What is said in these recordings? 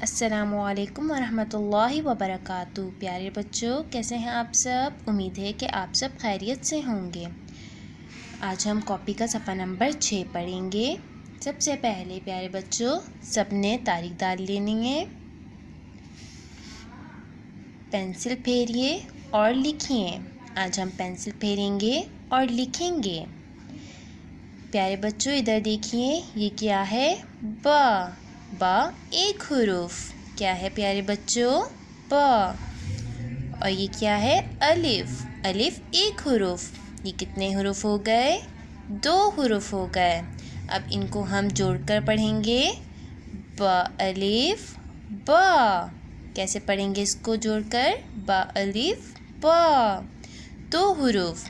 السلام علیکم ورحمۃ اللہ وبرکاتہ۔ پیارے بچوں، کیسے ہیں آپ سب؟ امید ہے کہ آپ سب خیریت سے ہوں گے۔ آج ہم کاپی کا صفحہ نمبر 6 پڑھیں گے۔ سب سے پہلے پیارے بچوں، سب نے تاریخ ڈال لینی ہے۔ پینسل پھیریے اور لکھیے۔ آج ہم پینسل پھیریں گے اور لکھیں گے۔ پیارے بچوں ادھر دیکھیے، یہ کیا ہے؟ با۔ با ایک حروف کیا ہے پیارے بچوں؟ با۔ اور یہ کیا ہے؟ الف۔ الف ایک حروف۔ یہ کتنے حروف ہو گئے؟ 2 حروف ہو گئے۔ اب ان کو ہم جوڑ کر پڑھیں گے۔ با الف با۔ کیسے پڑھیں گے اس کو جوڑ کر؟ با الف با، 2 حروف۔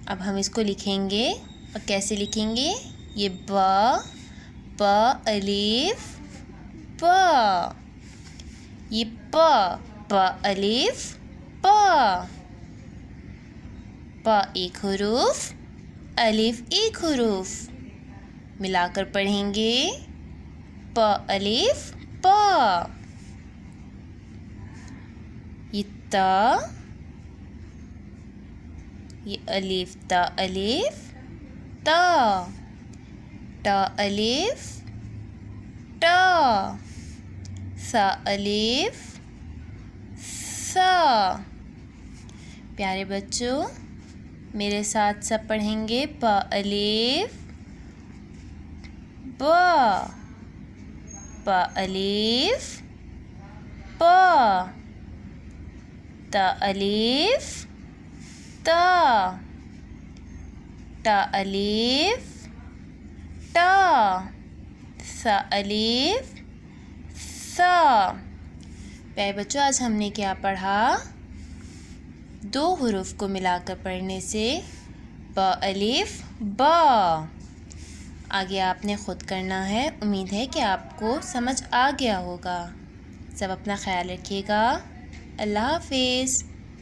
اب ہم اس کو لکھیں گے، اور کیسے لکھیں گے؟ یہ با الف با، یہ با الف با۔ با ایک حروف، الف ایک حروف، ملا کر پڑھیں گے۔ با الف با۔ یہ تا، یہ الف تا الف تا۔ تا الف تا۔ سا الف سا۔ پیارے بچوں میرے ساتھ سب پڑھیں گے۔ با الف با، با الف با، تا الف تا، تا الف تا، سا الف سا۔ پیارے بچوں آج ہم نے کیا پڑھا؟ 2 حروف کو ملا کر پڑھنے سے با الف با۔ آگے آپ نے خود کرنا ہے۔ امید ہے کہ آپ کو سمجھ آ گیا ہوگا۔ سب اپنا خیال رکھیے گا۔ اللہ حافظ۔